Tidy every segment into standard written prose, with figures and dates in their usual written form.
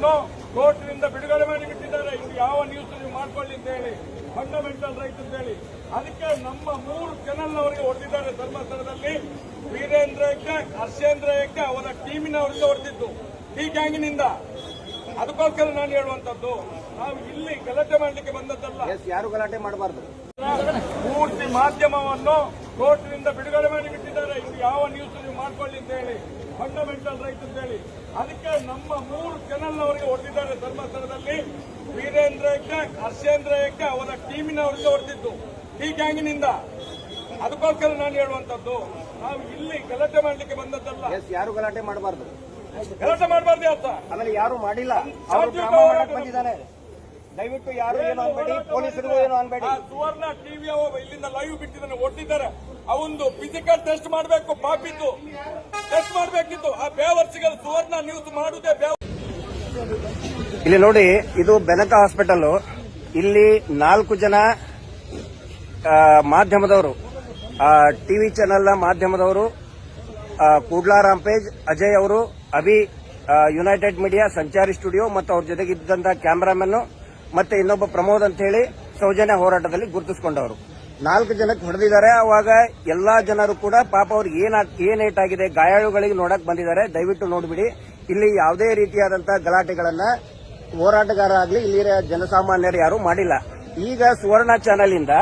ಮಾಧ್ಯಮವನ್ನು ಕೋರ್ಟ್ನಿಂದ ಬಿಡುಗಡೆ ಮಾಡಿಬಿಟ್ಟಿದ್ದಾರೆ. ಇದು ಯಾವ ನ್ಯೂಸ್ ನೀವು ಮಾಡ್ಕೊಳ್ಳಿ ಅಂತ ಹೇಳಿ, ಫಂಡಮೆಂಟಲ್ ರೈಟ್ ಅಂತ ಹೇಳಿ. ಅದಕ್ಕೆ ನಮ್ಮ 3 ಚಾನೆಲ್ ಅವರಿಗೆ ಹೊಡೆದಿದ್ದಾರೆ ಧರ್ಮಸ್ಥಳದಲ್ಲಿ. ವೀರೇಂದ್ರ ಹೆಗ್ಡೆ, ಹರ್ಷೇಂದ್ರ ಹೆಗ್ಡೆ ಅವರ ಟೀಮಿನವರಿಗೆ ಹೊಡೆದಿದ್ದು ಈ ಗ್ಯಾಂಗಿನಿಂದ. ಅದಕ್ಕೋಸ್ಕರ ನಾನು ಹೇಳುವಂತದ್ದು, ನಾವು ಇಲ್ಲಿ ಗಲಾಟೆ ಮಾಡಲಿಕ್ಕೆ ಬಂದದ್ದಲ್ಲ. ಯಾರು ಗಲಾಟೆ ಮಾಡಬಾರ್ದು. ಪೂರ್ತಿ ಮಾಧ್ಯಮವನ್ನು ಕೋರ್ಟ್ನಿಂದ ಬಿಡುಗಡೆ ಮಾಡಿಬಿಟ್ಟಿದ್ದಾರೆ. ಇದು ಯಾವ ನ್ಯೂಸ್ ನೀವು ಮಾಡ್ಕೊಳ್ಳಿ ಅಂತ ಹೇಳಿ, ಫಂಡಮೆಂಟಲ್ ರೈಟ್ ಅಂತ ಹೇಳಿ. ಅದಕ್ಕೆ ನಮ್ಮ 3 ಚಾನೆಲ್ ಅವರಿಗೆ ಹೊಡೆದಿದ್ದಾರೆ ಧರ್ಮಸ್ಥಳದಲ್ಲಿ. ವೀರೇಂದ್ರ ಹೆಗ್ಡೆ, ಹರ್ಷೇಂದ್ರ ಹೆಗ್ಡೆ ಅವರ ಟೀಮಿನವರಿಗೆ ಹೊಡೆದಿದ್ದು ಈ ಗ್ಯಾಂಗಿನಿಂದ. ಅದಕ್ಕೋಸ್ಕರ ನಾನು ಹೇಳುವಂತದ್ದು, ನಾವು ಇಲ್ಲಿ ಗಲಾಟೆ ಮಾಡಲಿಕ್ಕೆ ಬಂದದ್ದಲ್ಲ. ಯಾರು ಗಲಾಟೆ ಮಾಡಬಾರ್ದು. ಗಲಾಟೆ ಮಾಡಬಾರ್ದು ಅಂತ ಆಮೇಲೆ ಯಾರು ಮಾಡಿಲ್ಲ, ಅವರು ಡ್ರಾಮಾ ಮಾಡಕ್ ಬಂದಿದ್ದಾರೆ. ದಯವಿಟ್ಟು ಯಾರು ಏನು ಅನ್ಬೇಡಿ, ಪೊಲೀಸರು ಏನು ಅನ್ಬೇಡಿ. ಸುವರ್ಣ ಟಿವಿ ಇಲ್ಲಿಂದ ಲೈವ್ ಬಿಟ್ಟಿದ್ದಾನೆ, ಹೊಟ್ಟಿದ್ದಾರೆ. ಅವಂದು ಫಿಸಿಕಲ್ ಟೆಸ್ಟ್ ಮಾಡಬೇಕು, ಪಾಪಿದ್ದು ಟೆಸ್ಟ್ ಮಾಡಬೇಕಿತ್ತು. ಆ ಬೇವರ್ಸಿಗಳು ಸುವರ್ಣ ನ್ಯೂಸ್ ಮಾಡುವುದೇ ಇಲ್ಲಿ ನೋಡಿ, ಇದು ಬೆನಕ ಹಾಸ್ಪಿಟಲ್. ಇಲ್ಲಿ 4 ಜನ ಮಾಧ್ಯಮದವರು, ಟಿವಿ ಚಾನೆಲ್ ಮಾಧ್ಯಮದವರು, ಕೂಡ್ಲಾ ರಾಂಪೇಜ್, ಅಜಯ್ ಅವರು, ಅಭಿ, ಯುನೈಟೆಡ್ ಮೀಡಿಯಾ, ಸಂಚಾರಿ ಸ್ಟುಡಿಯೋ ಮತ್ತು ಅವ್ರ ಜೊತೆಗಿದ್ದಂತ ಕ್ಯಾಮರಾಮನ್ ಮತ್ತೆ ಇನ್ನೊಬ್ಬ ಪ್ರಮೋದ್ ಅಂತ ಹೇಳಿ ಸೌಜನ್ಯ ಹೋರಾಟದಲ್ಲಿ ಗುರುತಿಸಿಕೊಂಡವರು 4 ಜನಕ್ಕೆ ಹೊಡೆದಿದ್ದಾರೆ. ಅವಾಗ ಎಲ್ಲಾ ಜನರು ಕೂಡ ಪಾಪ ಅವ್ರಿಗೆ ಏನ್ ಏಟಾಗಿದೆ, ಗಾಯಾಳುಗಳಿಗೆ ನೋಡಕ್ ಬಂದಿದ್ದಾರೆ. ದಯವಿಟ್ಟು ನೋಡ್ಬಿಡಿ, ಇಲ್ಲಿ ಯಾವುದೇ ರೀತಿಯಾದಂತಹ ಗಲಾಟೆಗಳನ್ನ ಹೋರಾಟಗಾರ ಆಗ್ಲಿ ಇಲ್ಲಿ ಜನಸಾಮಾನ್ಯರು ಯಾರು ಮಾಡಿಲ್ಲ. ಈಗ ಸುವರ್ಣ ಚಾನೆಲ್ ಇಂದ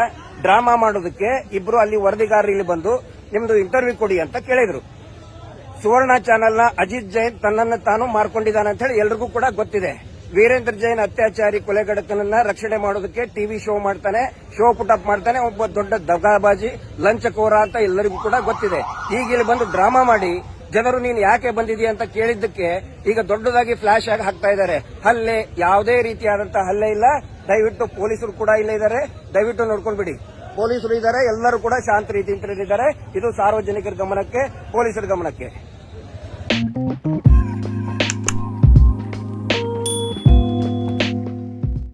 ಡ್ರಾಮಾ ಮಾಡೋದಕ್ಕೆ ಇಬ್ರು ಅಲ್ಲಿ ವರದಿಗಾರರು ಇಲ್ಲಿ ಬಂದು ನಿಮ್ದು ಇಂಟರ್ವ್ಯೂ ಕೊಡಿ ಅಂತ ಕೇಳಿದ್ರು. ಸುವರ್ಣ ಚಾನೆಲ್ನ ಅಜಿತ್ ಜೈನ್ ತನ್ನನ್ನು ತಾನು ಮಾರ್ಕೊಂಡಿದ್ದಾನೆ ಅಂತ ಹೇಳಿ ಎಲ್ರಿಗೂ ಕೂಡ ಗೊತ್ತಿದೆ. ವೀರೇಂದ್ರ ಜೈನ್ ಅತ್ಯಾಚಾರಿ ಕೊಲೆಗಡಕನನ್ನ ರಕ್ಷಣೆ ಮಾಡೋದಕ್ಕೆ ಟಿವಿ ಶೋ ಮಾಡ್ತಾನೆ, ಶೋ ಪುಟಪ್ ಮಾಡ್ತಾನೆ. ಒಬ್ಬ ದೊಡ್ಡ ದಗಾಬಾಜಿ ಲಂಚಕೋರ ಅಂತ ಎಲ್ಲರಿಗೂ ಕೂಡ ಗೊತ್ತಿದೆ. ಈಗ ಇಲ್ಲಿ ಬಂದು ಡ್ರಾಮಾ ಮಾಡಿ ಜನರು ನೀನು ಯಾಕೆ ಬಂದಿದೀಯ ಅಂತ ಕೇಳಿದ್ದಕ್ಕೆ ಈಗ ದೊಡ್ಡದಾಗಿ ಫ್ಲಾಶ್ ಆಗಿ ಹಾಕ್ತಾ ಇದ್ದಾರೆ. ಹಲ್ಲೆ, ಯಾವುದೇ ರೀತಿಯಾದಂತಹ ಹಲ್ಲೆ ಇಲ್ಲ. ದಯವಿಟ್ಟು ಪೊಲೀಸರು ಕೂಡ ಇಲ್ಲೇ ಇದ್ದಾರೆ, ದಯವಿಟ್ಟು ನೋಡ್ಕೊಂಡ್ಬಿಡಿ. ಪೊಲೀಸರು ಇದ್ದಾರೆ, ಎಲ್ಲರೂ ಕೂಡ ಶಾಂತ ರೀತಿಯಿಂದ ಇದ್ದಾರೆ. ಇದು ಸಾರ್ವಜನಿಕರ ಗಮನಕ್ಕೆ, ಪೊಲೀಸರ ಗಮನಕ್ಕೆ.